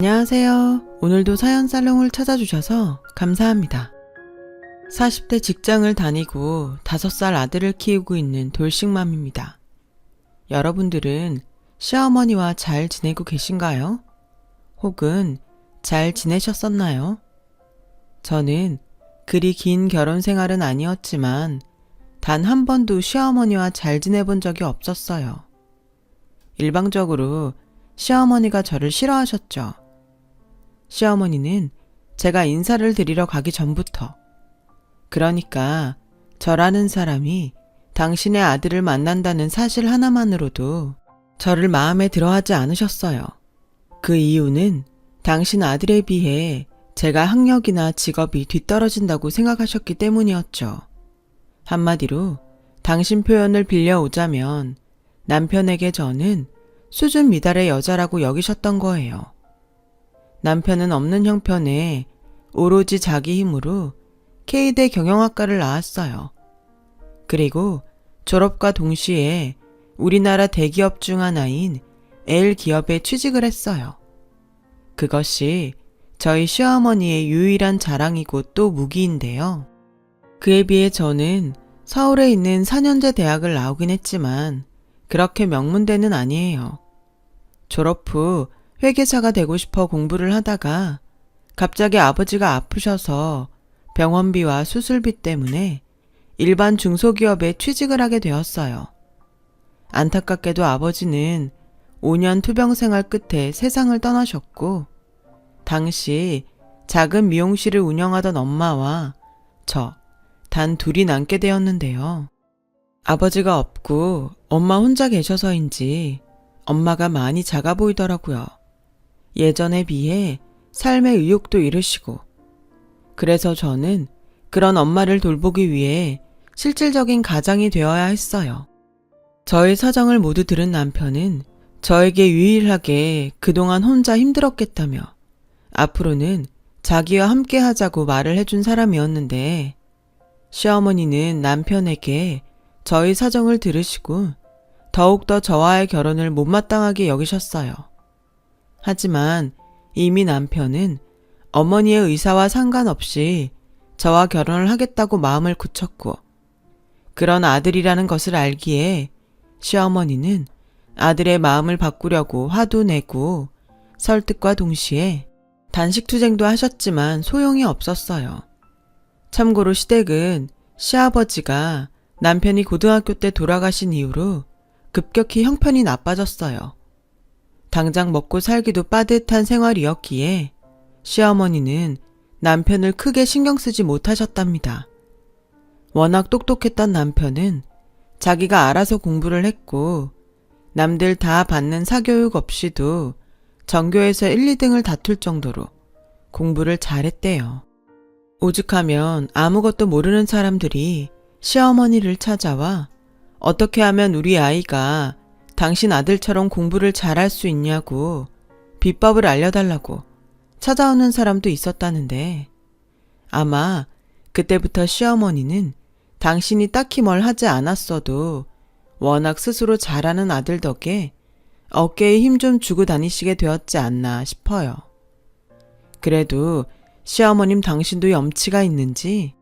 안녕하세요. 오늘도 사연 살롱을 찾아주셔서 감사합니다. 40대 직장을 다니고 5살 아들을 키우고 있는 돌싱맘입니다. 여러분들은 시어머니와 잘 지내고 계신가요? 혹은 잘 지내셨었나요? 저는 그리 긴 결혼 생활은 아니었지만 단 한 번도 시어머니와 잘 지내본 적이 없었어요. 일방적으로 시어머니가 저를 싫어하셨죠. 시어머니는 제가 인사를 드리러 가기 전부터, 그러니까 저라는 사람이 당신의 아들을 만난다는 사실 하나만으로도 저를 마음에 들어하지 않으셨어요. 그 이유는 당신 아들에 비해 제가 학력이나 직업이 뒤떨어진다고 생각하셨기 때문이었죠. 한마디로 당신 표현을 빌려오자면 남편에게 저는 수준 미달의 여자라고 여기셨던 거예요. 남편은 없는 형편에 오로지 자기 힘으로 K대 경영학과를 나왔어요. 그리고 졸업과 동시에 우리나라 대기업 중 하나인 L기업에 취직을 했어요. 그것이 저희 시어머니의 유일한 자랑이고 또 무기인데요. 그에 비해 저는 서울에 있는 4년제 대학을 나오긴 했지만 그렇게 명문대는 아니에요. 졸업 후 회계사가 되고 싶어 공부를 하다가 갑자기 아버지가 아프셔서 병원비와 수술비 때문에 일반 중소기업에 취직을 하게 되었어요. 안타깝게도 아버지는 5년 투병 생활 끝에 세상을 떠나셨고, 당시 작은 미용실을 운영하던 엄마와 저 단 둘이 남게 되었는데요. 아버지가 없고 엄마 혼자 계셔서인지 엄마가 많이 작아 보이더라고요. 예전에 비해 삶의 의욕도 잃으시고, 그래서 저는 그런 엄마를 돌보기 위해 실질적인 가장이 되어야 했어요. 저의 사정을 모두 들은 남편은 저에게 유일하게 그동안 혼자 힘들었겠다며 앞으로는 자기와 함께 하자고 말을 해준 사람이었는데, 시어머니는 남편에게 저희 사정을 들으시고 더욱더 저와의 결혼을 못마땅하게 여기셨어요. 하지만 이미 남편은 어머니의 의사와 상관없이 저와 결혼을 하겠다고 마음을 굳혔고, 그런 아들이라는 것을 알기에 시어머니는 아들의 마음을 바꾸려고 화도 내고 설득과 동시에 단식투쟁도 하셨지만 소용이 없었어요. 참고로 시댁은 시아버지가 남편이 고등학교 때 돌아가신 이후로 급격히 형편이 나빠졌어요. 당장 먹고 살기도 빠듯한 생활이었기에 시어머니는 남편을 크게 신경 쓰지 못하셨답니다. 워낙 똑똑했던 남편은 자기가 알아서 공부를 했고 남들 다 받는 사교육 없이도 전교에서 1, 2등을 다툴 정도로 공부를 잘했대요. 오죽하면 아무것도 모르는 사람들이 시어머니를 찾아와 어떻게 하면 우리 아이가 당신 아들처럼 공부를 잘할 수 있냐고 비법을 알려달라고 찾아오는 사람도 있었다는데, 아마 그때부터 시어머니는 당신이 딱히 뭘 하지 않았어도 워낙 스스로 잘하는 아들 덕에 어깨에 힘 좀 주고 다니시게 되었지 않나 싶어요. 그래도 시어머님 당신도 염치가 있는지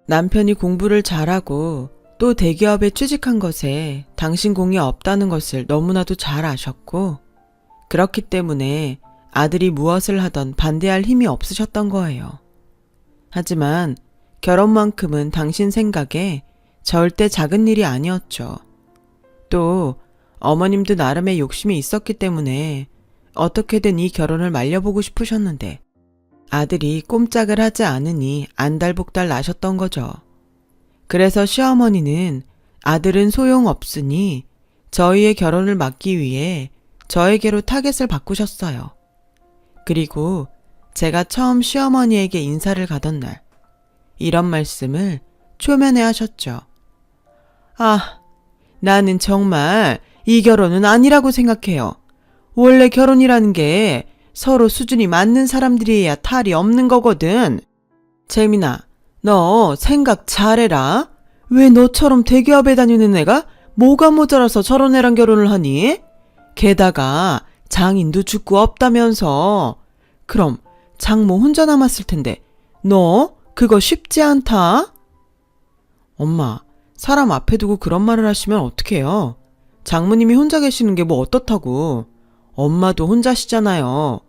남편이 공부를 잘하고 또 대기업에 취직한 것에 당신 공이 없다는 것을 너무나도 잘 아셨고, 그렇기 때문에 아들이 무엇을 하던 반대할 힘이 없으셨던 거예요. 하지만 결혼만큼은 당신 생각에 절대 작은 일이 아니었죠. 또 어머님도 나름의 욕심이 있었기 때문에 어떻게든 이 결혼을 말려보고 싶으셨는데 아들이 꼼짝을 하지 않으니 안달복달 나셨던 거죠. 그래서 시어머니는 아들은 소용없으니 저희의 결혼을 막기 위해 저에게로 타겟을 바꾸셨어요. 그리고 제가 처음 시어머니에게 인사를 가던 날 이런 말씀을 초면에 하셨죠. 아, 나는 정말 이 결혼은 아니라고 생각해요. 원래 결혼이라는 게 서로 수준이 맞는 사람들이어야 탈이 없는 거거든. 재민아, 너 생각 잘해라. 왜 너처럼 대기업에 다니는 애가 뭐가 모자라서 저런 애랑 결혼을 하니? 게다가 장인도 죽고 없다면서 그럼 장모 혼자 남았을 텐데 너 그거 쉽지 않다? 엄마, 사람 앞에 두고 그런 말을 하시면 어떡해요? 장모님이 혼자 계시는 게 뭐 어떻다고. 엄마도 혼자시잖아요.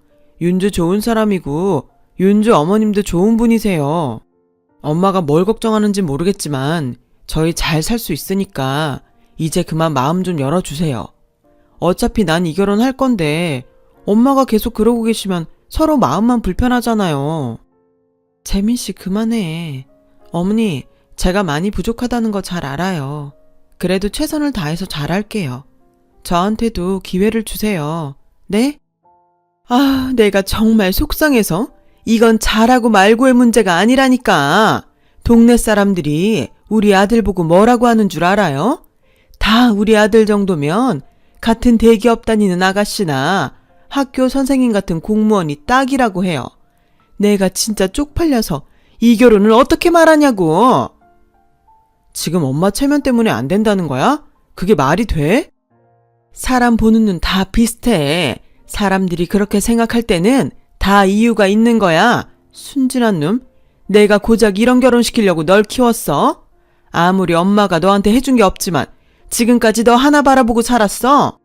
윤주 좋은 사람이고 윤주 어머님도 좋은 분이세요. 엄마가 뭘 걱정하는지 모르겠지만 저희 잘 살 수 있으니까 이제 그만 마음 좀 열어주세요. 어차피 난 이 결혼 할 건데 엄마가 계속 그러고 계시면 서로 마음만 불편하잖아요. 재민 씨 그만해. 어머니, 제가 많이 부족하다는 거 잘 알아요. 그래도 최선을 다해서 잘할게요. 저한테도 기회를 주세요. 네? 아, 내가 정말 속상해서 이건 잘하고 말고의 문제가 아니라니까. 동네 사람들이 우리 아들 보고 뭐라고 하는 줄 알아요? 다 우리 아들 정도면 같은 대기업 다니는 아가씨나 학교 선생님 같은 공무원이 딱이라고 해요. 내가 진짜 쪽팔려서 이 결혼을 어떻게 말하냐고. 지금 엄마 체면 때문에 안 된다는 거야? 그게 말이 돼? 사람 보는 눈 다 비슷해. 사람들이 그렇게 생각할 때는 다 이유가 있는 거야. 순진한 놈. 내가 고작 이런 결혼시키려고 널 키웠어? 아무리 엄마가 너한테 해준 게 없지만 지금까지 너 하나 바라보고 살았어?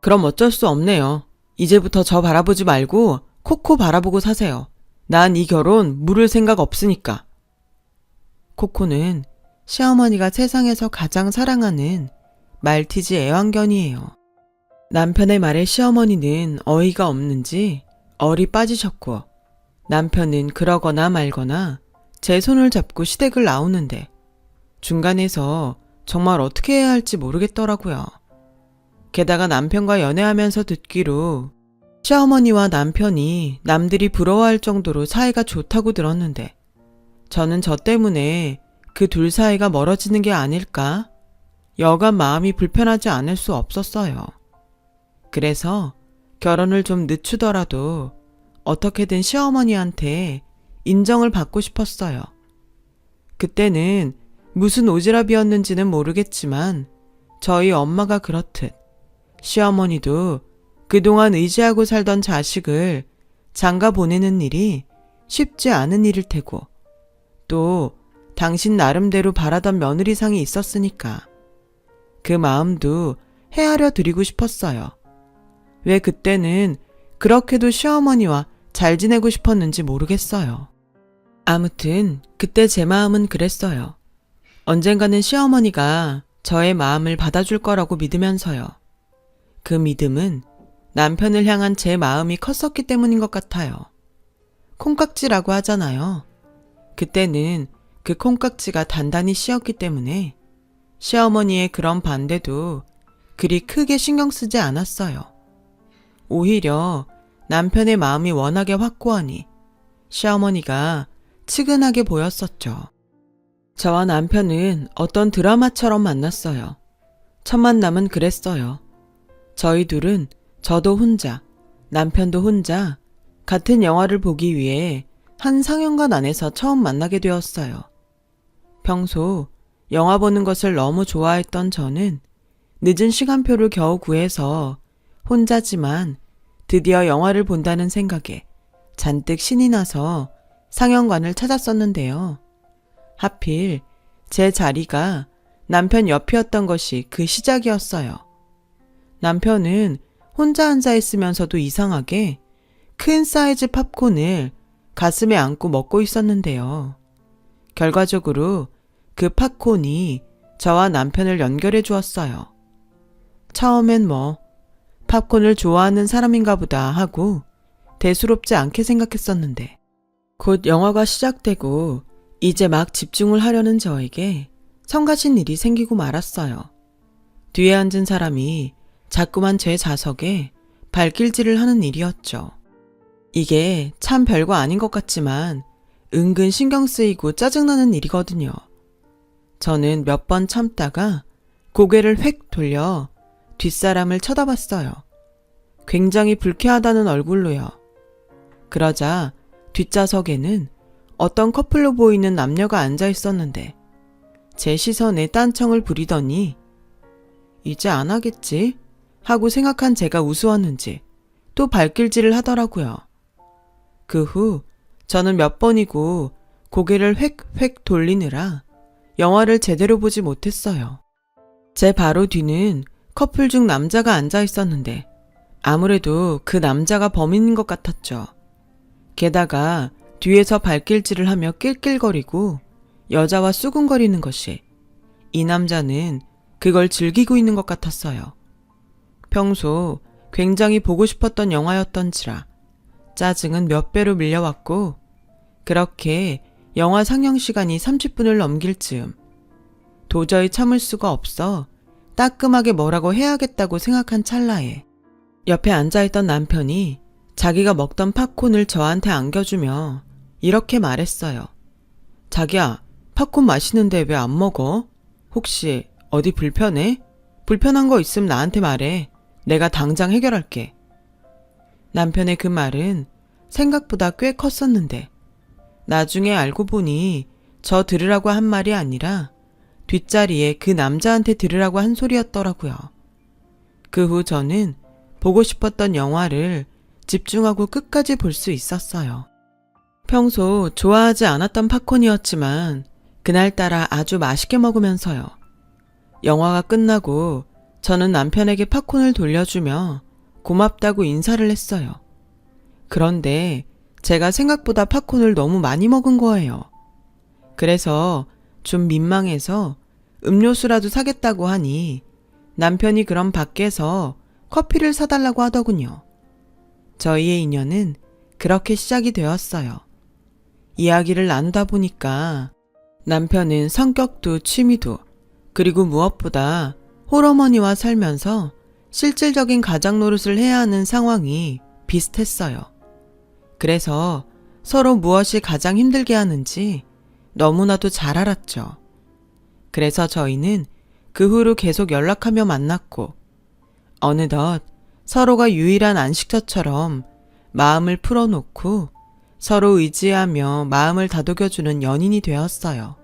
그럼 어쩔 수 없네요. 이제부터 저 바라보지 말고 코코 바라보고 사세요. 난 이 결혼 물을 생각 없으니까. 코코는 시어머니가 세상에서 가장 사랑하는 말티즈 애완견이에요. 남편의 말에 시어머니는 어이가 없는지 얼이 빠지셨고 남편은 그러거나 말거나 제 손을 잡고 시댁을 나오는데 중간에서 정말 어떻게 해야 할지 모르겠더라고요. 게다가 남편과 연애하면서 듣기로 시어머니와 남편이 남들이 부러워할 정도로 사이가 좋다고 들었는데 저는 저 때문에 그 둘 사이가 멀어지는 게 아닐까? 여간 마음이 불편하지 않을 수 없었어요. 그래서 결혼을 좀 늦추더라도 어떻게든 시어머니한테 인정을 받고 싶었어요. 그때는 무슨 오지랖이었는지는 모르겠지만 저희 엄마가 그렇듯 시어머니도 그동안 의지하고 살던 자식을 장가 보내는 일이 쉽지 않은 일일 테고 또 당신 나름대로 바라던 며느리상이 있었으니까 그 마음도 헤아려 드리고 싶었어요. 왜 그때는 그렇게도 시어머니와 잘 지내고 싶었는지 모르겠어요. 아무튼 그때 제 마음은 그랬어요. 언젠가는 시어머니가 저의 마음을 받아줄 거라고 믿으면서요. 그 믿음은 남편을 향한 제 마음이 컸었기 때문인 것 같아요. 콩깍지라고 하잖아요. 그때는 그 콩깍지가 단단히 씌었기 때문에 시어머니의 그런 반대도 그리 크게 신경 쓰지 않았어요. 오히려 남편의 마음이 워낙에 확고하니 시어머니가 측은하게 보였었죠. 저와 남편은 어떤 드라마처럼 만났어요. 첫 만남은 그랬어요. 저희 둘은 저도 혼자, 남편도 혼자 같은 영화를 보기 위해 한 상영관 안에서 처음 만나게 되었어요. 평소 영화 보는 것을 너무 좋아했던 저는 늦은 시간표를 겨우 구해서 혼자지만 드디어 영화를 본다는 생각에 잔뜩 신이 나서 상영관을 찾았었는데요. 하필 제 자리가 남편 옆이었던 것이 그 시작이었어요. 남편은 혼자 앉아 있으면서도 이상하게 큰 사이즈 팝콘을 가슴에 안고 먹고 있었는데요. 결과적으로 그 팝콘이 저와 남편을 연결해 주었어요. 처음엔 팝콘을 좋아하는 사람인가 보다 하고 대수롭지 않게 생각했었는데 곧 영화가 시작되고 이제 막 집중을 하려는 저에게 성가신 일이 생기고 말았어요. 뒤에 앉은 사람이 자꾸만 제 좌석에 발길질을 하는 일이었죠. 이게 참 별거 아닌 것 같지만 은근 신경 쓰이고 짜증나는 일이거든요. 저는 몇 번 참다가 고개를 획 돌려 뒷사람을 쳐다봤어요. 굉장히 불쾌하다는 얼굴로요. 그러자 뒷좌석에는 어떤 커플로 보이는 남녀가 앉아 있었는데 제 시선에 딴청을 부리더니 이제 안 하겠지 하고 생각한 제가 우스웠는지 또 발길질을 하더라고요. 그 후 저는 몇 번이고 고개를 획획 돌리느라 영화를 제대로 보지 못했어요. 제 바로 뒤는 커플 중 남자가 앉아 있었는데 아무래도 그 남자가 범인인 것 같았죠. 게다가 뒤에서 발길질을 하며 낄낄거리고 여자와 수군거리는 것이 이 남자는 그걸 즐기고 있는 것 같았어요. 평소 굉장히 보고 싶었던 영화였던지라 짜증은 몇 배로 밀려왔고 그렇게 영화 상영 시간이 30분을 넘길 즈음 도저히 참을 수가 없어 따끔하게 뭐라고 해야겠다고 생각한 찰나에 옆에 앉아있던 남편이 자기가 먹던 팝콘을 저한테 안겨주며 이렇게 말했어요. 자기야, 팝콘 맛있는데 왜 안 먹어? 혹시 어디 불편해? 불편한 거 있으면 나한테 말해. 내가 당장 해결할게. 남편의 그 말은 생각보다 꽤 컸었는데 나중에 알고 보니 저 들으라고 한 말이 아니라 뒷자리에 그 남자한테 들으라고 한 소리였더라고요. 그 후 저는 보고 싶었던 영화를 집중하고 끝까지 볼 수 있었어요. 평소 좋아하지 않았던 팝콘이었지만 그날따라 아주 맛있게 먹으면서요. 영화가 끝나고 저는 남편에게 팝콘을 돌려주며 고맙다고 인사를 했어요. 그런데 제가 생각보다 팝콘을 너무 많이 먹은 거예요. 그래서 좀 민망해서 음료수라도 사겠다고 하니 남편이 그럼 밖에서 커피를 사달라고 하더군요. 저희의 인연은 그렇게 시작이 되었어요. 이야기를 나누다 보니까 남편은 성격도 취미도 그리고 무엇보다 홀어머니와 살면서 실질적인 가장 노릇을 해야 하는 상황이 비슷했어요. 그래서 서로 무엇이 가장 힘들게 하는지 너무나도 잘 알았죠. 그래서 저희는 그 후로 계속 연락하며 만났고 어느덧 서로가 유일한 안식처처럼 마음을 풀어놓고 서로 의지하며 마음을 다독여주는 연인이 되었어요.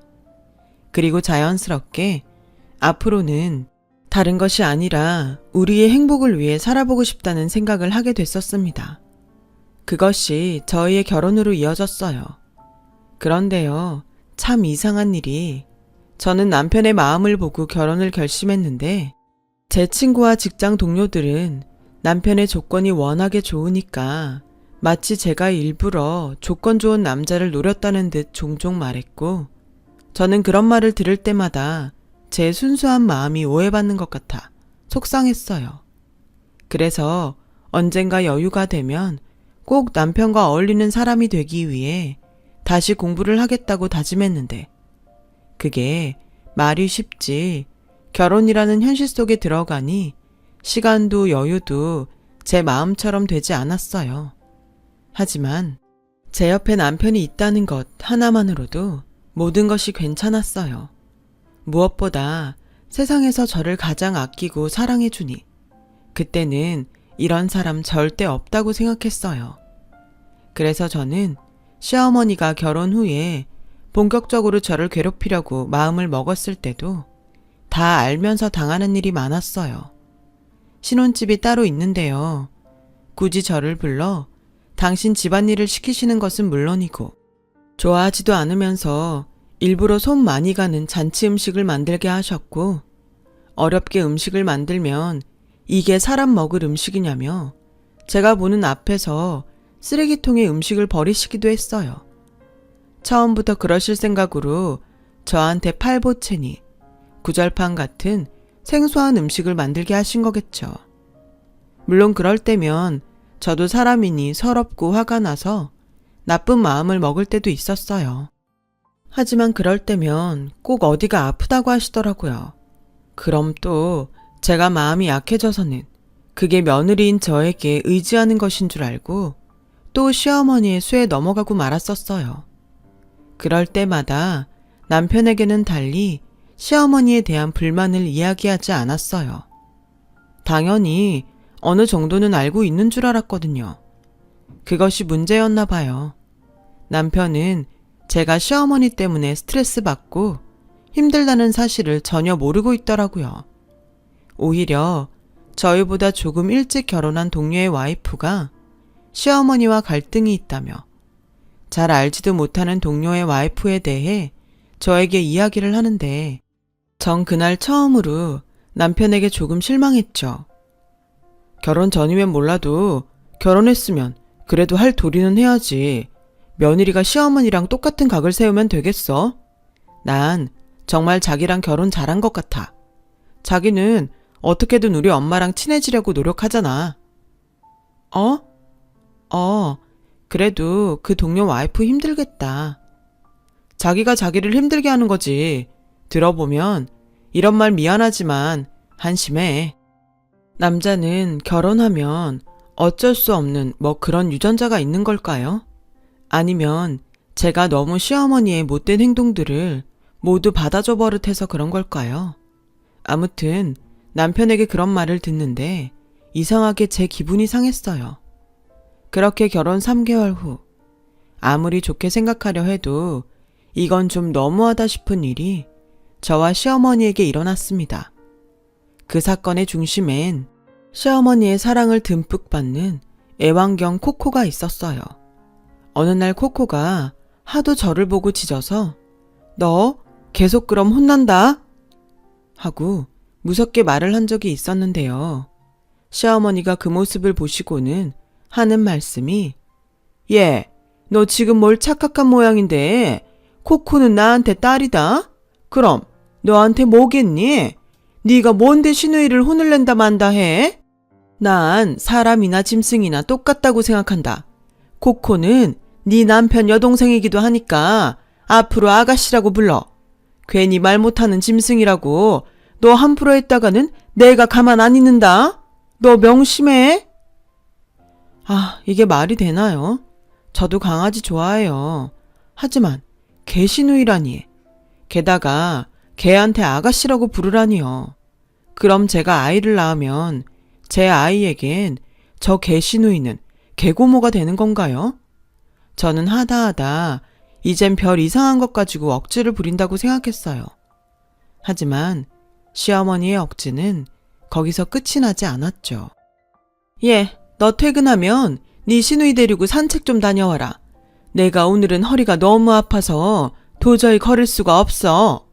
그리고 자연스럽게 앞으로는 다른 것이 아니라 우리의 행복을 위해 살아보고 싶다는 생각을 하게 됐었습니다. 그것이 저희의 결혼으로 이어졌어요. 그런데요, 참 이상한 일이 저는 남편의 마음을 보고 결혼을 결심했는데 제 친구와 직장 동료들은 남편의 조건이 워낙에 좋으니까 마치 제가 일부러 조건 좋은 남자를 노렸다는 듯 종종 말했고 저는 그런 말을 들을 때마다 제 순수한 마음이 오해받는 것 같아 속상했어요. 그래서 언젠가 여유가 되면 꼭 남편과 어울리는 사람이 되기 위해 다시 공부를 하겠다고 다짐했는데 그게 말이 쉽지 결혼이라는 현실 속에 들어가니 시간도 여유도 제 마음처럼 되지 않았어요. 하지만 제 옆에 남편이 있다는 것 하나만으로도 모든 것이 괜찮았어요. 무엇보다 세상에서 저를 가장 아끼고 사랑해주니 그때는 이런 사람 절대 없다고 생각했어요. 그래서 저는 시어머니가 결혼 후에 본격적으로 저를 괴롭히려고 마음을 먹었을 때도 다 알면서 당하는 일이 많았어요. 신혼집이 따로 있는데요. 굳이 저를 불러 당신 집안일을 시키시는 것은 물론이고 좋아하지도 않으면서 일부러 손 많이 가는 잔치 음식을 만들게 하셨고 어렵게 음식을 만들면 이게 사람 먹을 음식이냐며 제가 보는 앞에서 쓰레기통에 음식을 버리시기도 했어요. 처음부터 그러실 생각으로 저한테 팔보채니 구절판 같은 생소한 음식을 만들게 하신 거겠죠. 물론 그럴 때면 저도 사람이니 서럽고 화가 나서 나쁜 마음을 먹을 때도 있었어요. 하지만 그럴 때면 꼭 어디가 아프다고 하시더라고요. 그럼 또 제가 마음이 약해져서는 그게 며느리인 저에게 의지하는 것인 줄 알고 또 시어머니의 수에 넘어가고 말았었어요. 그럴 때마다 남편에게는 달리 시어머니에 대한 불만을 이야기하지 않았어요. 당연히 어느 정도는 알고 있는 줄 알았거든요. 그것이 문제였나 봐요. 남편은 제가 시어머니 때문에 스트레스 받고 힘들다는 사실을 전혀 모르고 있더라고요. 오히려 저희보다 조금 일찍 결혼한 동료의 와이프가 시어머니와 갈등이 있다며 잘 알지도 못하는 동료의 와이프에 대해 저에게 이야기를 하는데 전 그날 처음으로 남편에게 조금 실망했죠. 결혼 전이면 몰라도 결혼했으면 그래도 할 도리는 해야지. 며느리가 시어머니랑 똑같은 각을 세우면 되겠어? 난 정말 자기랑 결혼 잘한 것 같아. 자기는 어떻게든 우리 엄마랑 친해지려고 노력하잖아. 그래도 그 동료 와이프 힘들겠다. 자기가 자기를 힘들게 하는 거지. 들어보면 이런 말 미안하지만 한심해. 남자는 결혼하면 어쩔 수 없는 뭐 그런 유전자가 있는 걸까요? 아니면 제가 너무 시어머니의 못된 행동들을 모두 받아줘 버릇해서 그런 걸까요? 아무튼 남편에게 그런 말을 듣는데 이상하게 제 기분이 상했어요. 그렇게 결혼 3개월 후 아무리 좋게 생각하려 해도 이건 좀 너무하다 싶은 일이 저와 시어머니에게 일어났습니다. 그 사건의 중심엔 시어머니의 사랑을 듬뿍 받는 애완견 코코가 있었어요. 어느 날 코코가 하도 저를 보고 짖어서 너 계속 그럼 혼난다 하고 무섭게 말을 한 적이 있었는데요. 시어머니가 그 모습을 보시고는 하는 말씀이 얘, 너 지금 뭘 착각한 모양인데 코코는 나한테 딸이다? 그럼 너한테 뭐겠니? 네가 뭔데 시누이를 혼을 낸다 만다 해? 난 사람이나 짐승이나 똑같다고 생각한다. 코코는 네 남편 여동생이기도 하니까 앞으로 아가씨라고 불러. 괜히 말 못하는 짐승이라고 너 함부로 했다가는 내가 가만 안 있는다. 너 명심해. 이게 말이 되나요? 저도 강아지 좋아해요. 하지만 개시누이라니. 게다가 개한테 아가씨라고 부르라니요. 그럼 제가 아이를 낳으면 제 아이에겐 저 개시누이는 개고모가 되는 건가요? 저는 하다하다 이젠 별 이상한 것 가지고 억지를 부린다고 생각했어요. 하지만 시어머니의 억지는 거기서 끝이 나지 않았죠. 예, 너 퇴근하면 네 시누이 데리고 산책 좀 다녀와라. 내가 오늘은 허리가 너무 아파서 도저히 걸을 수가 없어.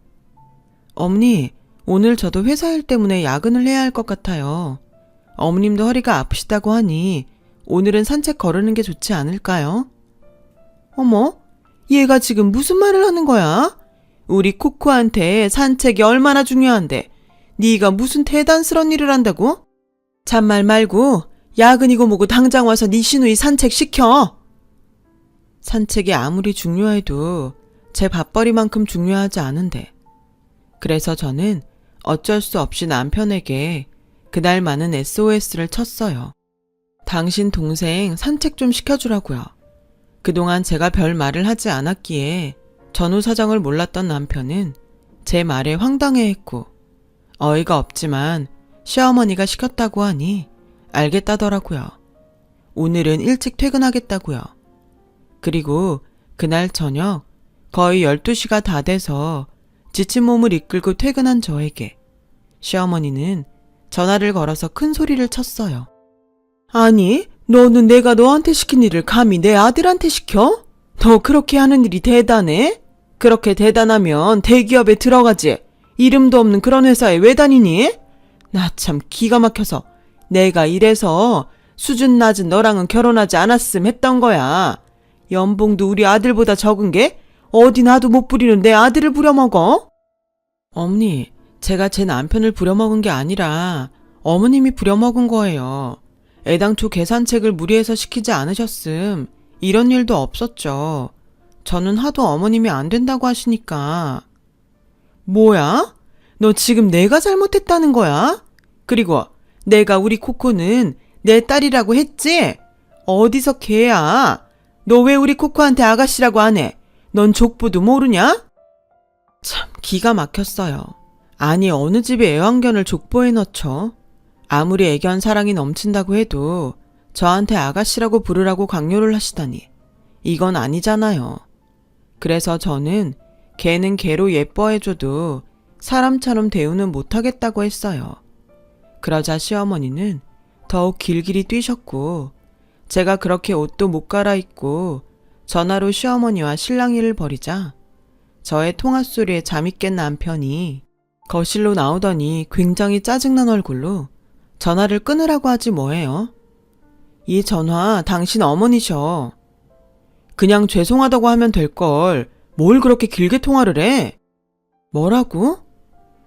어머니, 오늘 저도 회사 일 때문에 야근을 해야 할 것 같아요. 어머님도 허리가 아프시다고 하니 오늘은 산책 거르는 게 좋지 않을까요? 어머, 얘가 지금 무슨 말을 하는 거야? 우리 코코한테 산책이 얼마나 중요한데 네가 무슨 대단스러운 일을 한다고? 잔말 말고 야근이고 뭐고 당장 와서 네 시누이 산책시켜. 산책이 아무리 중요해도 제 밥벌이만큼 중요하지 않은데. 그래서 저는 어쩔 수 없이 남편에게 그날 많은 SOS를 쳤어요. 당신 동생 산책 좀 시켜주라고요. 그동안 제가 별 말을 하지 않았기에 전후 사정을 몰랐던 남편은 제 말에 황당해했고 어이가 없지만 시어머니가 시켰다고 하니 알겠다더라고요. 오늘은 일찍 퇴근하겠다고요. 그리고 그날 저녁 거의 12시가 다 돼서 지친 몸을 이끌고 퇴근한 저에게 시어머니는 전화를 걸어서 큰 소리를 쳤어요. 아니, 너는 내가 너한테 시킨 일을 감히 내 아들한테 시켜? 너 그렇게 하는 일이 대단해? 그렇게 대단하면 대기업에 들어가지. 이름도 없는 그런 회사에 왜 다니니? 나 참 기가 막혀서 내가 이래서 수준 낮은 너랑은 결혼하지 않았음 했던 거야. 연봉도 우리 아들보다 적은 게 어디 나도 못 부리는 내 아들을 부려먹어? 어머니, 제가 제 남편을 부려먹은 게 아니라 어머님이 부려먹은 거예요. 애당초 계산책을 무리해서 시키지 않으셨음 이런 일도 없었죠. 저는 하도 어머님이 안 된다고 하시니까. 뭐야? 너 지금 내가 잘못했다는 거야? 그리고 내가 우리 코코는 내 딸이라고 했지? 어디서 걔야? 너 왜 우리 코코한테 아가씨라고 안 해? 넌 족보도 모르냐? 참 기가 막혔어요. 아니 어느 집에 애완견을 족보에 넣죠? 아무리 애견 사랑이 넘친다고 해도 저한테 아가씨라고 부르라고 강요를 하시다니 이건 아니잖아요. 그래서 저는 개는 개로 예뻐해줘도 사람처럼 대우는 못하겠다고 했어요. 그러자 시어머니는 더욱 길길이 뛰셨고 제가 그렇게 옷도 못 갈아입고 전화로 시어머니와 실랑이를 벌이자 저의 통화 소리에 잠이 깬 남편이 거실로 나오더니 굉장히 짜증난 얼굴로 전화를 끊으라고 하지 뭐예요. 이 전화 당신 어머니셔. 그냥 죄송하다고 하면 될걸 뭘 그렇게 길게 통화를 해? 뭐라고?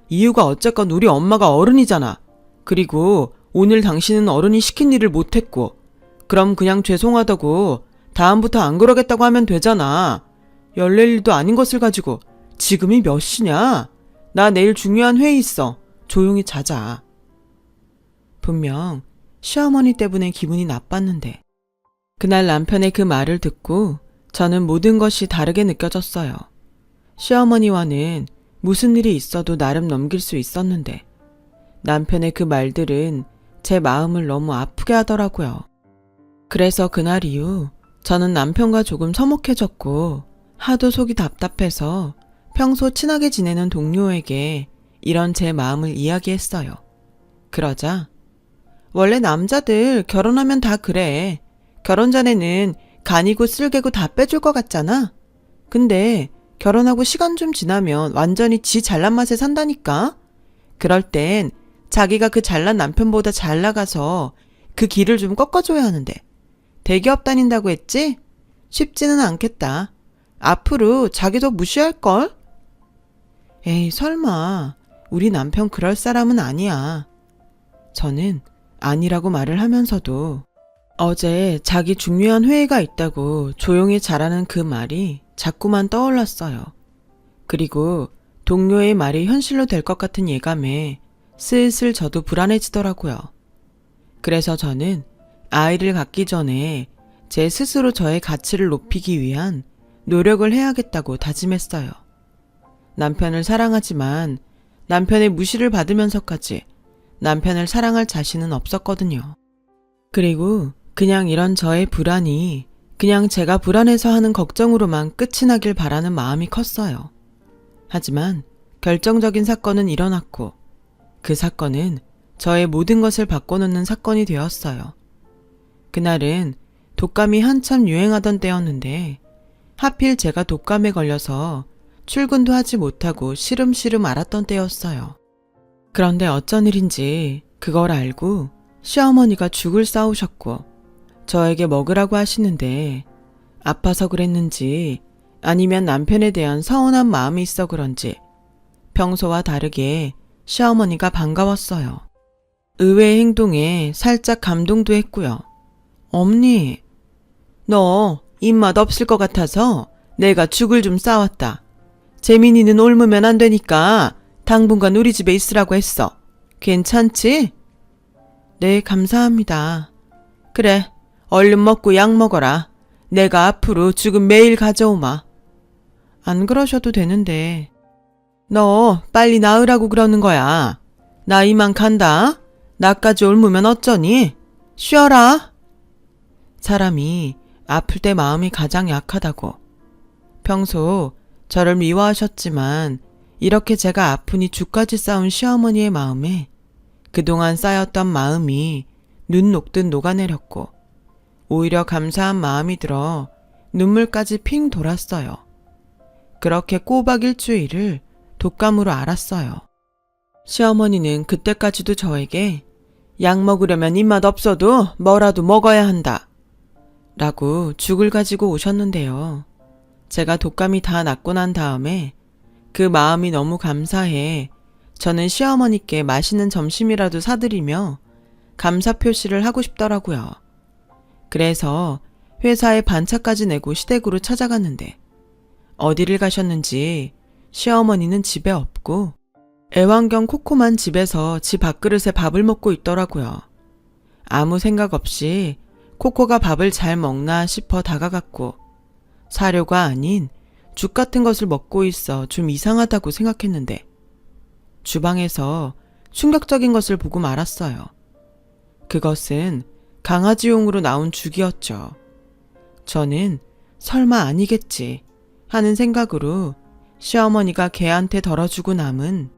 이유가 어쨌건 우리 엄마가 어른이잖아. 그리고 오늘 당신은 어른이 시킨 일을 못했고 그럼 그냥 죄송하다고 다음부터 안 그러겠다고 하면 되잖아. 열릴 일도 아닌 것을 가지고 지금이 몇 시냐? 나 내일 중요한 회의 있어. 조용히 자자. 분명 시어머니 때문에 기분이 나빴는데 그날 남편의 그 말을 듣고 저는 모든 것이 다르게 느껴졌어요. 시어머니와는 무슨 일이 있어도 나름 넘길 수 있었는데 남편의 그 말들은 제 마음을 너무 아프게 하더라고요. 그래서 그날 이후 저는 남편과 조금 서먹해졌고 하도 속이 답답해서 평소 친하게 지내는 동료에게 이런 제 마음을 이야기했어요. 그러자 원래 남자들 결혼하면 다 그래. 결혼 전에는 간이고 쓸개고 다 빼줄 것 같잖아. 근데 결혼하고 시간 좀 지나면 완전히 지 잘난 맛에 산다니까. 그럴 땐 자기가 그 잘난 남편보다 잘 나가서 그 길을 좀 꺾어줘야 하는데 대기업 다닌다고 했지? 쉽지는 않겠다. 앞으로 자기도 무시할걸? 에이 설마 우리 남편 그럴 사람은 아니야. 저는 아니라고 말을 하면서도 어제 자기 중요한 회의가 있다고 조용히 잘하는 그 말이 자꾸만 떠올랐어요. 그리고 동료의 말이 현실로 될 것 같은 예감에 슬슬 저도 불안해지더라고요. 그래서 저는 아이를 갖기 전에 제 스스로 저의 가치를 높이기 위한 노력을 해야겠다고 다짐했어요. 남편을 사랑하지만 남편의 무시를 받으면서까지 남편을 사랑할 자신은 없었거든요. 그리고 그냥 이런 저의 불안이 그냥 제가 불안해서 하는 걱정으로만 끝이 나길 바라는 마음이 컸어요. 하지만 결정적인 사건은 일어났고 그 사건은 저의 모든 것을 바꿔놓는 사건이 되었어요. 그날은 독감이 한참 유행하던 때였는데 하필 제가 독감에 걸려서 출근도 하지 못하고 시름시름 앓았던 때였어요. 그런데 어쩐 일인지 그걸 알고 시어머니가 죽을 싸우셨고 저에게 먹으라고 하시는데 아파서 그랬는지 아니면 남편에 대한 서운한 마음이 있어 그런지 평소와 다르게 시어머니가 반가웠어요. 의외의 행동에 살짝 감동도 했고요. 엄니, 너 입맛 없을 것 같아서 내가 죽을 좀 싸왔다. 재민이는 옮으면 안 되니까 당분간 우리 집에 있으라고 했어. 괜찮지? 네, 감사합니다. 그래, 얼른 먹고 약 먹어라. 내가 앞으로 죽은 매일 가져오마. 안 그러셔도 되는데. 너 빨리 나으라고 그러는 거야. 나 이만 간다. 나까지 옮으면 어쩌니? 쉬어라. 사람이 아플 때 마음이 가장 약하다고. 평소 저를 미워하셨지만 이렇게 제가 아프니 죽까지 싸운 시어머니의 마음에 그동안 쌓였던 마음이 눈 녹듯 녹아내렸고 오히려 감사한 마음이 들어 눈물까지 핑 돌았어요. 그렇게 꼬박 일주일을 독감으로 앓았어요. 시어머니는 그때까지도 저에게 약 먹으려면 입맛 없어도 뭐라도 먹어야 한다 라고 죽을 가지고 오셨는데요. 제가 독감이 다 낫고 난 다음에 그 마음이 너무 감사해 저는 시어머니께 맛있는 점심이라도 사드리며 감사 표시를 하고 싶더라고요. 그래서 회사에 반차까지 내고 시댁으로 찾아갔는데 어디를 가셨는지 시어머니는 집에 없고 애완견 코코만 집에서 지 밥그릇에 밥을 먹고 있더라고요. 아무 생각 없이 코코가 밥을 잘 먹나 싶어 다가갔고 사료가 아닌 죽 같은 것을 먹고 있어 좀 이상하다고 생각했는데 주방에서 충격적인 것을 보고 말았어요. 그것은 강아지용으로 나온 죽이었죠. 저는 설마 아니겠지 하는 생각으로 시어머니가 개한테 덜어주고 남은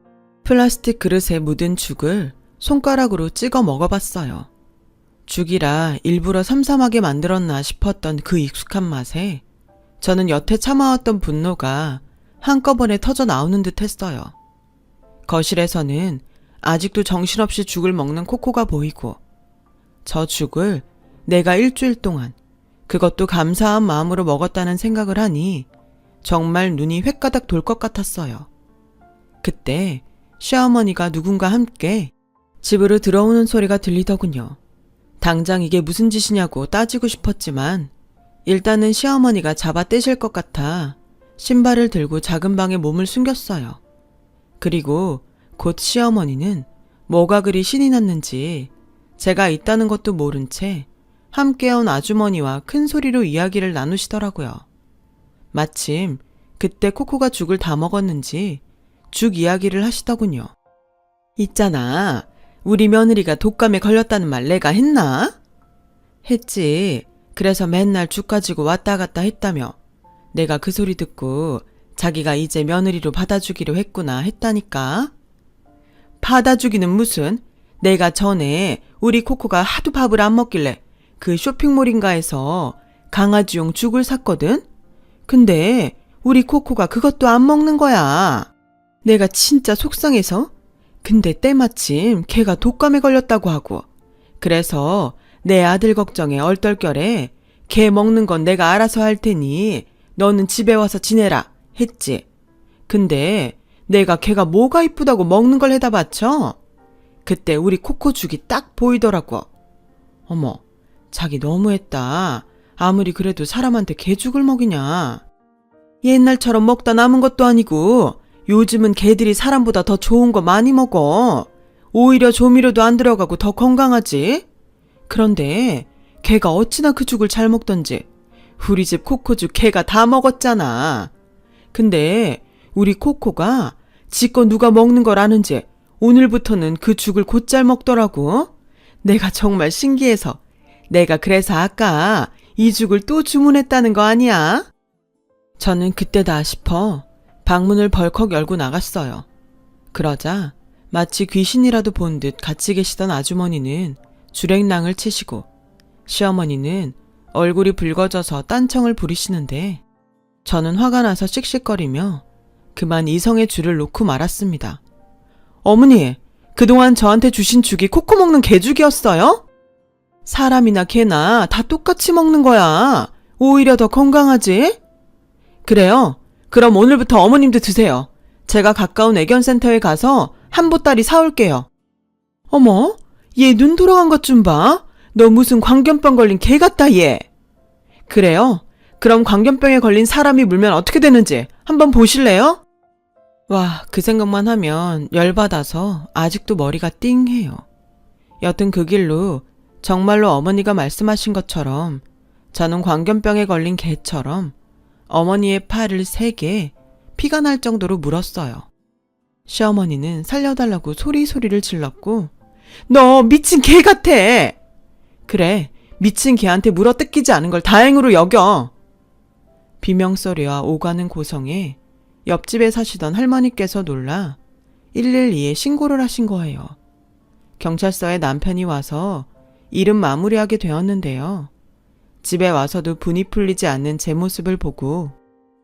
플라스틱 그릇에 묻은 죽을 손가락으로 찍어 먹어봤어요. 죽이라 일부러 삼삼하게 만들었나 싶었던 그 익숙한 맛에 저는 여태 참아왔던 분노가 한꺼번에 터져 나오는 듯 했어요. 거실에서는 아직도 정신없이 죽을 먹는 코코가 보이고 저 죽을 내가 일주일 동안 그것도 감사한 마음으로 먹었다는 생각을 하니 정말 눈이 횟가닥 돌 것 같았어요. 그때 시어머니가 누군가 함께 집으로 들어오는 소리가 들리더군요. 당장 이게 무슨 짓이냐고 따지고 싶었지만 일단은 시어머니가 잡아 떼실 것 같아 신발을 들고 작은 방에 몸을 숨겼어요. 그리고 곧 시어머니는 뭐가 그리 신이 났는지 제가 있다는 것도 모른 채 함께 온 아주머니와 큰 소리로 이야기를 나누시더라고요. 마침 그때 코코가 죽을 다 먹었는지 죽 이야기를 하시더군요. 있잖아, 우리 며느리가 독감에 걸렸다는 말 내가 했나? 했지. 그래서 맨날 죽 가지고 왔다 갔다 했다며. 내가 그 소리 듣고 자기가 이제 며느리로 받아주기로 했구나 했다니까. 받아주기는 무슨, 내가 전에 우리 코코가 하도 밥을 안 먹길래 그 쇼핑몰인가에서 강아지용 죽을 샀거든? 근데 우리 코코가 그것도 안 먹는 거야. 내가 진짜 속상해서. 근데 때마침 걔가 독감에 걸렸다고 하고. 그래서 내 아들 걱정에 얼떨결에 걔 먹는 건 내가 알아서 할 테니 너는 집에 와서 지내라 했지. 근데 내가 걔가 뭐가 이쁘다고 먹는 걸 해다 바쳐? 그때 우리 코코 죽이 딱 보이더라고. 어머, 자기 너무했다. 아무리 그래도 사람한테 개죽을 먹이냐. 옛날처럼 먹다 남은 것도 아니고 요즘은 개들이 사람보다 더 좋은 거 많이 먹어. 오히려 조미료도 안 들어가고 더 건강하지. 그런데 걔가 어찌나 그 죽을 잘 먹던지 우리 집 코코죽 걔가 다 먹었잖아. 근데 우리 코코가 지껏 누가 먹는 걸 아는지 오늘부터는 그 죽을 곧잘 먹더라고. 내가 정말 신기해서 내가 그래서 아까 이 죽을 또 주문했다는 거 아니야? 저는 그때다 싶어 방문을 벌컥 열고 나갔어요. 그러자 마치 귀신이라도 본 듯 같이 계시던 아주머니는 주랭랑을 치시고 시어머니는 얼굴이 붉어져서 딴청을 부리시는데 저는 화가 나서 씩씩거리며 그만 이성의 줄을 놓고 말았습니다. 어머니, 그동안 저한테 주신 죽이 코코 먹는 개죽이었어요? 사람이나 개나 다 똑같이 먹는 거야. 오히려 더 건강하지? 그래요? 그럼 오늘부터 어머님도 드세요. 제가 가까운 애견센터에 가서 한 보따리 사올게요. 어머, 얘 눈 돌아간 것 좀 봐. 너 무슨 광견병 걸린 개 같다, 얘. 그래요? 그럼 광견병에 걸린 사람이 물면 어떻게 되는지 한번 보실래요? 와, 그 생각만 하면 열받아서 아직도 머리가 띵해요. 여튼 그 길로 정말로 어머니가 말씀하신 것처럼 저는 광견병에 걸린 개처럼 어머니의 팔을 3개 피가 날 정도로 물었어요. 시어머니는 살려달라고 소리소리를 질렀고 너 미친 개 같아. 그래, 미친 개한테 물어 뜯기지 않은 걸 다행으로 여겨. 비명소리와 오가는 고성에 옆집에 사시던 할머니께서 놀라 112에 신고를 하신 거예요. 경찰서에 남편이 와서 일은 마무리하게 되었는데요. 집에 와서도 분이 풀리지 않는 제 모습을 보고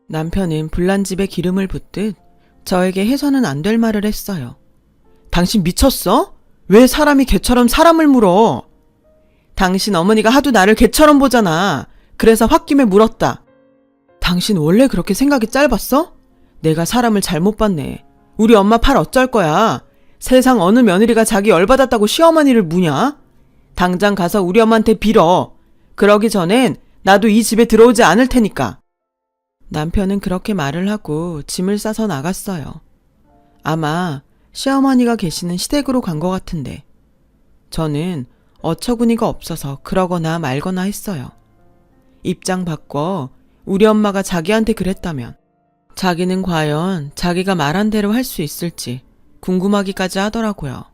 남편은 불난 집에 기름을 붓듯 저에게 해서는 안 될 말을 했어요. 당신 미쳤어? 왜 사람이 개처럼 사람을 물어? 당신 어머니가 하도 나를 개처럼 보잖아. 그래서 홧김에 물었다. 당신 원래 그렇게 생각이 짧았어? 내가 사람을 잘못 봤네. 우리 엄마 팔 어쩔 거야. 세상 어느 며느리가 자기 열받았다고 시어머니를 무냐? 당장 가서 우리 엄마한테 빌어. 그러기 전엔 나도 이 집에 들어오지 않을 테니까. 남편은 그렇게 말을 하고 짐을 싸서 나갔어요. 아마 시어머니가 계시는 시댁으로 간 것 같은데 저는 어처구니가 없어서 그러거나 말거나 했어요. 입장 바꿔 우리 엄마가 자기한테 그랬다면 자기는 과연 자기가 말한 대로 할 수 있을지 궁금하기까지 하더라고요.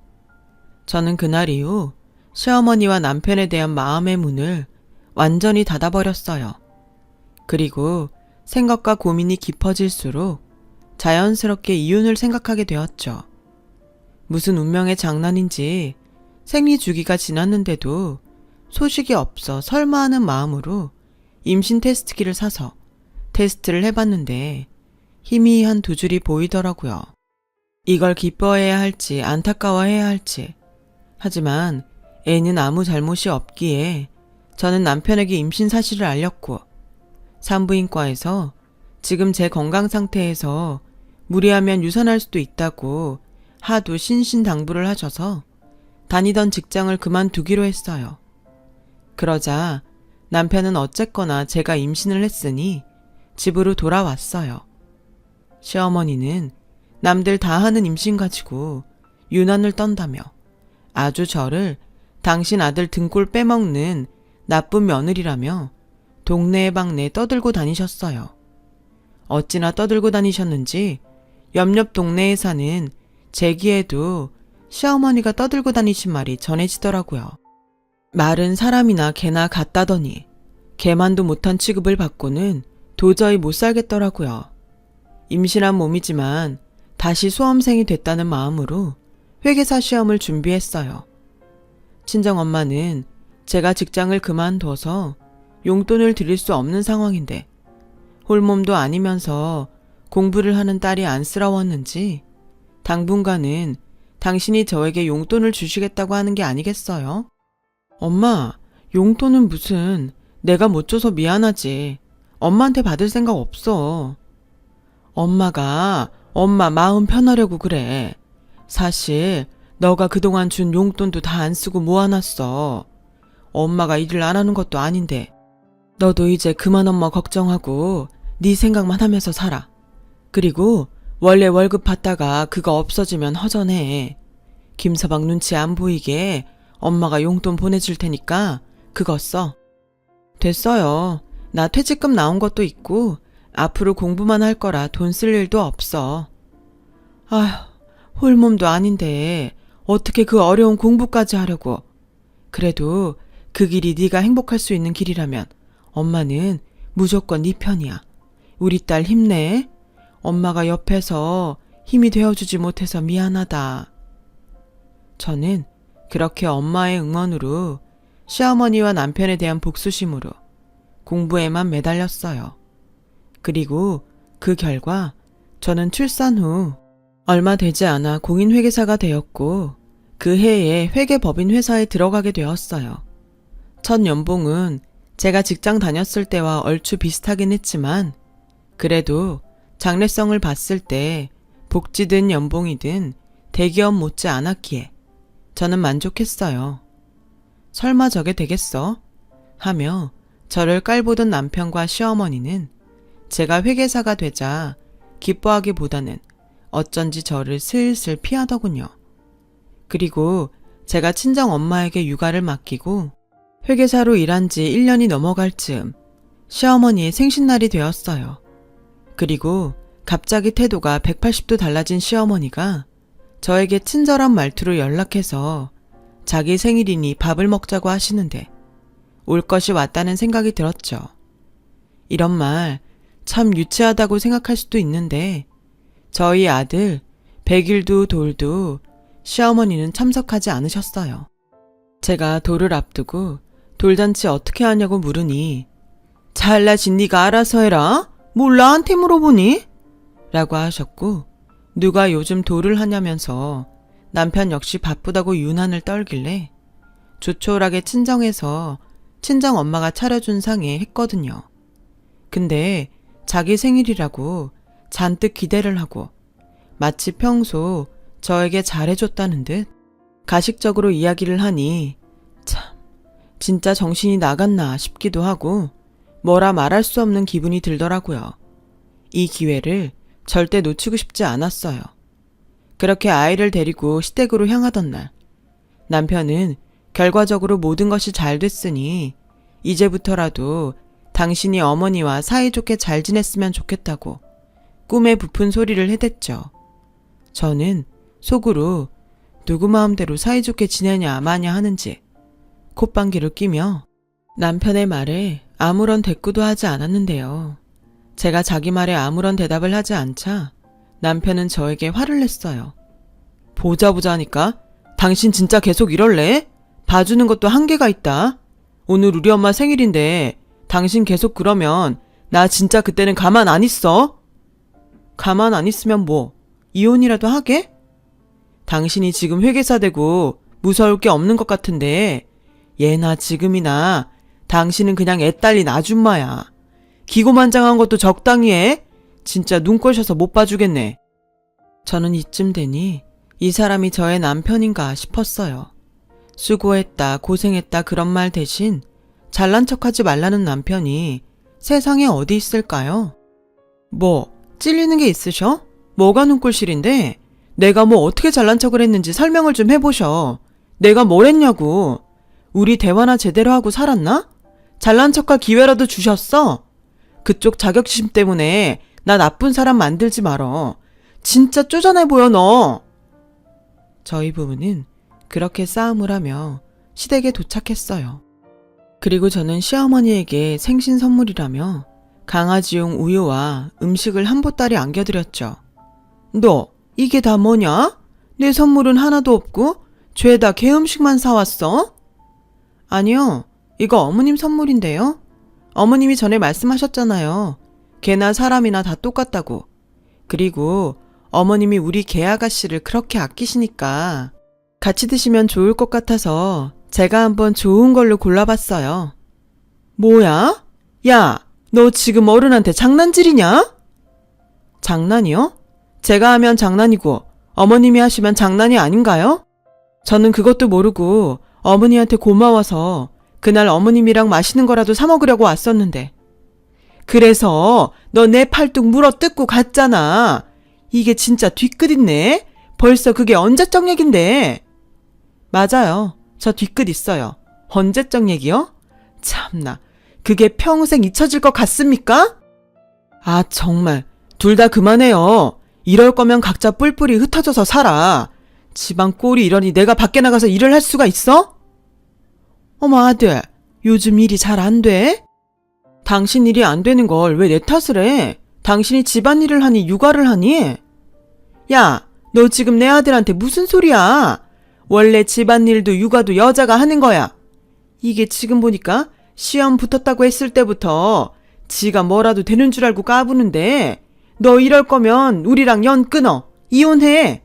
저는 그날 이후 시어머니와 남편에 대한 마음의 문을 완전히 닫아버렸어요. 그리고 생각과 고민이 깊어질수록 자연스럽게 이혼을 생각하게 되었죠. 무슨 운명의 장난인지 생리 주기가 지났는데도 소식이 없어 설마 하는 마음으로 임신 테스트기를 사서 테스트를 해봤는데 희미한 두 줄이 보이더라고요. 이걸 기뻐해야 할지 안타까워해야 할지. 하지만 애는 아무 잘못이 없기에 저는 남편에게 임신 사실을 알렸고 산부인과에서 지금 제 건강 상태에서 무리하면 유산할 수도 있다고 하도 신신당부를 하셔서 다니던 직장을 그만두기로 했어요. 그러자 남편은 어쨌거나 제가 임신을 했으니 집으로 돌아왔어요. 시어머니는 남들 다 하는 임신 가지고 유난을 떤다며 아주 저를 당신 아들 등골 빼먹는 나쁜 며느리라며 동네 방네 떠들고 다니셨어요. 어찌나 떠들고 다니셨는지 옆옆 동네에 사는 제 귀에도 시어머니가 떠들고 다니신 말이 전해지더라고요. 말은 사람이나 개나 같다더니 개만도 못한 취급을 받고는 도저히 못 살겠더라고요. 임신한 몸이지만 다시 수험생이 됐다는 마음으로 회계사 시험을 준비했어요. 친정엄마는 제가 직장을 그만둬서 용돈을 드릴 수 없는 상황인데 홀몸도 아니면서 공부를 하는 딸이 안쓰러웠는지 당분간은 당신이 저에게 용돈을 주시겠다고 하는 게 아니겠어요? 엄마, 용돈은 무슨 내가 못 줘서 미안하지. 엄마한테 받을 생각 없어. 엄마가 엄마 마음 편하려고 그래. 사실 너가 그동안 준 용돈도 다 안 쓰고 모아놨어. 엄마가 일을 안 하는 것도 아닌데 너도 이제 그만 엄마 걱정하고 네 생각만 하면서 살아. 그리고 원래 월급 받다가 그거 없어지면 허전해. 김서방 눈치 안 보이게 엄마가 용돈 보내줄 테니까 그거 써. 됐어요. 나 퇴직금 나온 것도 있고 앞으로 공부만 할 거라 돈 쓸 일도 없어. 아휴, 홀몸도 아닌데 어떻게 그 어려운 공부까지 하려고. 그래도 그 길이 네가 행복할 수 있는 길이라면 엄마는 무조건 네 편이야. 우리 딸 힘내. 엄마가 옆에서 힘이 되어주지 못해서 미안하다. 저는 그렇게 엄마의 응원으로 시어머니와 남편에 대한 복수심으로 공부에만 매달렸어요. 그리고 그 결과 저는 출산 후 얼마 되지 않아 공인회계사가 되었고 그 해에 회계법인 회사에 들어가게 되었어요. 첫 연봉은 제가 직장 다녔을 때와 얼추 비슷하긴 했지만 그래도 장래성을 봤을 때 복지든 연봉이든 대기업 못지 않았기에 저는 만족했어요. 설마 저게 되겠어? 하며 저를 깔보던 남편과 시어머니는 제가 회계사가 되자 기뻐하기보다는 어쩐지 저를 슬슬 피하더군요. 그리고 제가 친정 엄마에게 육아를 맡기고 회계사로 일한 지 1년이 넘어갈 즈음 시어머니의 생신날이 되었어요. 그리고 갑자기 태도가 180도 달라진 시어머니가 저에게 친절한 말투로 연락해서 자기 생일이니 밥을 먹자고 하시는데 올 것이 왔다는 생각이 들었죠. 이런 말 참 유치하다고 생각할 수도 있는데 저희 아들 100일도 돌도 시어머니는 참석하지 않으셨어요. 제가 돌을 앞두고 돌잔치 어떻게 하냐고 물으니 잘나신 네가 알아서 해라. 뭘 나한테 물어보니? 라고 하셨고 누가 요즘 돌을 하냐면서 남편 역시 바쁘다고 유난을 떨길래 조촐하게 친정에서 친정엄마가 차려준 상에 했거든요. 근데 자기 생일이라고 잔뜩 기대를 하고 마치 평소 저에게 잘해줬다는 듯 가식적으로 이야기를 하니 참 진짜 정신이 나갔나 싶기도 하고 뭐라 말할 수 없는 기분이 들더라고요. 이 기회를 절대 놓치고 싶지 않았어요. 그렇게 아이를 데리고 시댁으로 향하던 날 남편은 결과적으로 모든 것이 잘 됐으니 이제부터라도 당신이 어머니와 사이좋게 잘 지냈으면 좋겠다고 꿈에 부푼 소리를 해댔죠. 저는 속으로 누구 마음대로 사이좋게 지내냐 마냐 하는지 콧방귀를 끼며 남편의 말에 아무런 대꾸도 하지 않았는데요. 제가 자기 말에 아무런 대답을 하지 않자 남편은 저에게 화를 냈어요. 보자 하니까 당신 진짜 계속 이럴래? 봐주는 것도 한계가 있다. 오늘 우리 엄마 생일인데 당신 계속 그러면 나 진짜 그때는 가만 안 있어. 가만 안 있으면 뭐, 이혼이라도 하게? 당신이 지금 회계사 되고 무서울 게 없는 것 같은데 예나 지금이나 당신은 그냥 애 딸린 아줌마야. 기고만장한 것도 적당히 해. 진짜 눈꼴셔서 못 봐주겠네. 저는 이쯤 되니 이 사람이 저의 남편인가 싶었어요. 수고했다, 고생했다 그런 말 대신 잘난 척하지 말라는 남편이 세상에 어디 있을까요? 뭐 찔리는 게 있으셔? 뭐가 눈꼴실인데? 내가 뭐 어떻게 잘난 척을 했는지 설명을 좀 해보셔. 내가 뭘 했냐고. 우리 대화나 제대로 하고 살았나? 잘난 척할 기회라도 주셨어? 그쪽 자격지심 때문에 나 나쁜 사람 만들지 말어. 진짜 쪼잔해 보여 너. 저희 부부는 그렇게 싸움을 하며 시댁에 도착했어요. 그리고 저는 시어머니에게 생신 선물이라며 강아지용 우유와 음식을 한 보따리 안겨드렸죠. 너 이게 다 뭐냐? 내 선물은 하나도 없고 죄다 개 음식만 사왔어? 아니요, 이거 어머님 선물인데요. 어머님이 전에 말씀하셨잖아요. 개나 사람이나 다 똑같다고. 그리고 어머님이 우리 개 아가씨를 그렇게 아끼시니까 같이 드시면 좋을 것 같아서 제가 한번 좋은 걸로 골라봤어요. 뭐야? 야, 너 지금 어른한테 장난질이냐? 장난이요? 제가 하면 장난이고 어머님이 하시면 장난이 아닌가요? 저는 그것도 모르고 어머니한테 고마워서 그날 어머님이랑 맛있는 거라도 사 먹으려고 왔었는데. 그래서 너 내 팔뚝 물어 뜯고 갔잖아. 이게 진짜 뒤끝 있네. 벌써 그게 언제적 얘긴데. 맞아요. 저 뒤끝 있어요. 언제적 얘기요? 참나. 그게 평생 잊혀질 것 같습니까? 아, 정말. 둘 다 그만해요. 이럴 거면 각자 뿔뿔이 흩어져서 살아. 집안 꼴이 이러니 내가 밖에 나가서 일을 할 수가 있어? 어머 아들, 요즘 일이 잘 안 돼? 당신 일이 안 되는 걸 왜 내 탓을 해? 당신이 집안일을 하니 육아를 하니? 야, 너 지금 내 아들한테 무슨 소리야? 원래 집안일도 육아도 여자가 하는 거야. 이게 지금 보니까 시험 붙었다고 했을 때부터 지가 뭐라도 되는 줄 알고 까부는데 너 이럴 거면 우리랑 연 끊어. 이혼해.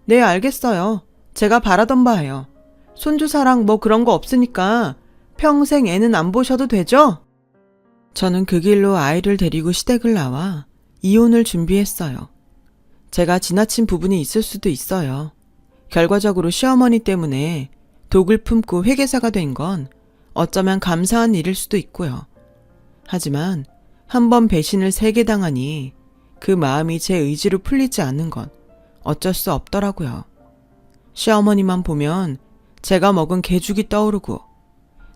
네, 알겠어요. 제가 바라던 바예요. 손주사랑 뭐 그런 거 없으니까 평생 애는 안 보셔도 되죠? 저는 그 길로 아이를 데리고 시댁을 나와 이혼을 준비했어요. 제가 지나친 부분이 있을 수도 있어요. 결과적으로 시어머니 때문에 독을 품고 회계사가 된 건 어쩌면 감사한 일일 수도 있고요. 하지만 한 번 배신을 3개 당하니 그 마음이 제 의지로 풀리지 않는 건 어쩔 수 없더라고요. 시어머니만 보면 제가 먹은 개죽이 떠오르고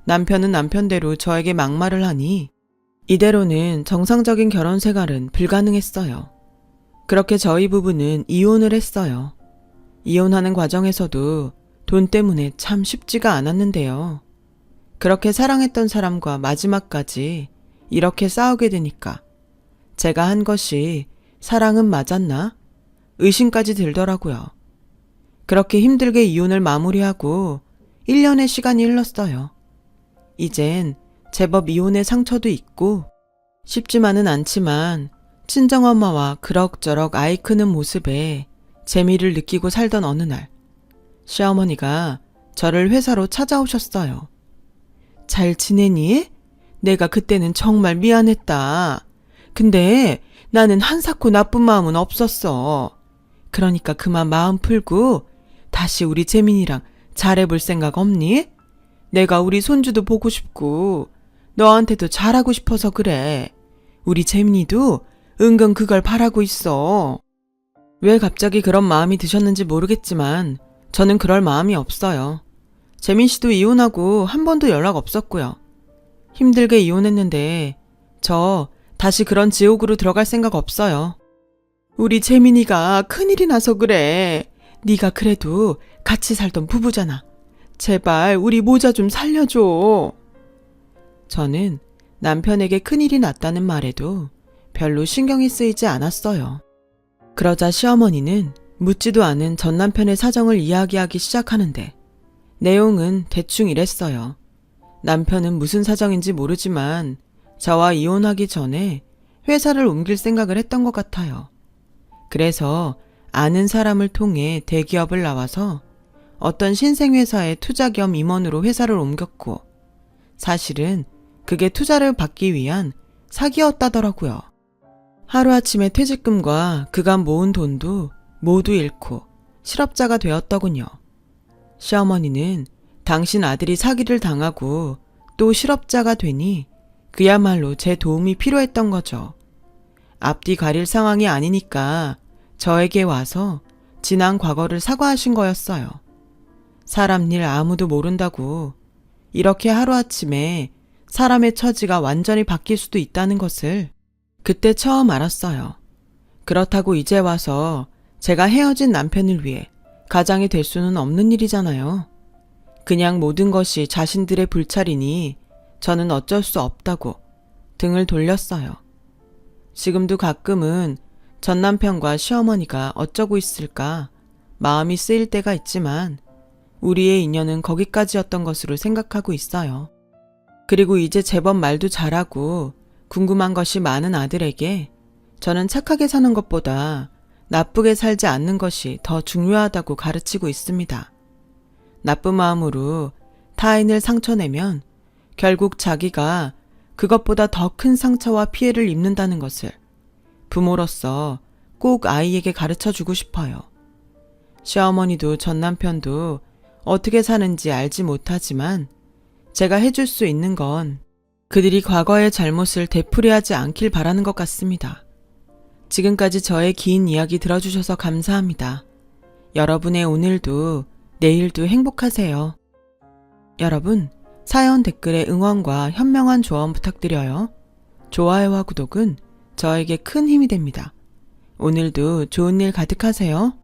남편은 남편대로 저에게 막말을 하니 이대로는 정상적인 결혼 생활은 불가능했어요. 그렇게 저희 부부는 이혼을 했어요. 이혼하는 과정에서도 돈 때문에 참 쉽지가 않았는데요. 그렇게 사랑했던 사람과 마지막까지 이렇게 싸우게 되니까 제가 한 것이 사랑은 맞았나? 의심까지 들더라고요. 그렇게 힘들게 이혼을 마무리하고 1년의 시간이 흘렀어요. 이젠 제법 이혼의 상처도 있고 쉽지만은 않지만 친정엄마와 그럭저럭 아이 크는 모습에 재미를 느끼고 살던 어느 날 시어머니가 저를 회사로 찾아오셨어요. 잘 지내니? 내가 그때는 정말 미안했다. 근데 나는 한사코 나쁜 마음은 없었어. 그러니까 그만 마음 풀고 다시 우리 재민이랑 잘해볼 생각 없니? 내가 우리 손주도 보고 싶고 너한테도 잘하고 싶어서 그래. 우리 재민이도 은근 그걸 바라고 있어. 왜 갑자기 그런 마음이 드셨는지 모르겠지만 저는 그럴 마음이 없어요. 재민 씨도 이혼하고 한 번도 연락 없었고요. 힘들게 이혼했는데 저 다시 그런 지옥으로 들어갈 생각 없어요. 우리 재민이가 큰일이 나서 그래. 네가 그래도 같이 살던 부부잖아. 제발 우리 모자 좀 살려줘. 저는 남편에게 큰일이 났다는 말에도 별로 신경이 쓰이지 않았어요. 그러자 시어머니는 묻지도 않은 전 남편의 사정을 이야기하기 시작하는데 내용은 대충 이랬어요. 남편은 무슨 사정인지 모르지만 저와 이혼하기 전에 회사를 옮길 생각을 했던 것 같아요. 그래서 아는 사람을 통해 대기업을 나와서 어떤 신생회사에 투자 겸 임원으로 회사를 옮겼고, 사실은 그게 투자를 받기 위한 사기였다더라고요. 하루아침에 퇴직금과 그간 모은 돈도 모두 잃고 실업자가 되었더군요. 시어머니는 당신 아들이 사기를 당하고 또 실업자가 되니 그야말로 제 도움이 필요했던 거죠. 앞뒤 가릴 상황이 아니니까 저에게 와서 지난 과거를 사과하신 거였어요. 사람 일 아무도 모른다고 이렇게 하루아침에 사람의 처지가 완전히 바뀔 수도 있다는 것을 그때 처음 알았어요. 그렇다고 이제 와서 제가 헤어진 남편을 위해 가장이 될 수는 없는 일이잖아요. 그냥 모든 것이 자신들의 불찰이니 저는 어쩔 수 없다고 등을 돌렸어요. 지금도 가끔은 전 남편과 시어머니가 어쩌고 있을까 마음이 쓰일 때가 있지만 우리의 인연은 거기까지였던 것으로 생각하고 있어요. 그리고 이제 제법 말도 잘하고 궁금한 것이 많은 아들에게 저는 착하게 사는 것보다 나쁘게 살지 않는 것이 더 중요하다고 가르치고 있습니다. 나쁜 마음으로 타인을 상처내면 결국 자기가 그것보다 더 큰 상처와 피해를 입는다는 것을 부모로서 꼭 아이에게 가르쳐주고 싶어요. 시어머니도 전 남편도 어떻게 사는지 알지 못하지만 제가 해줄 수 있는 건 그들이 과거의 잘못을 되풀이하지 않길 바라는 것 같습니다. 지금까지 저의 긴 이야기 들어주셔서 감사합니다. 여러분의 오늘도 내일도 행복하세요. 여러분, 사연 댓글에 응원과 현명한 조언 부탁드려요. 좋아요와 구독은 저에게 큰 힘이 됩니다. 오늘도 좋은 일 가득하세요.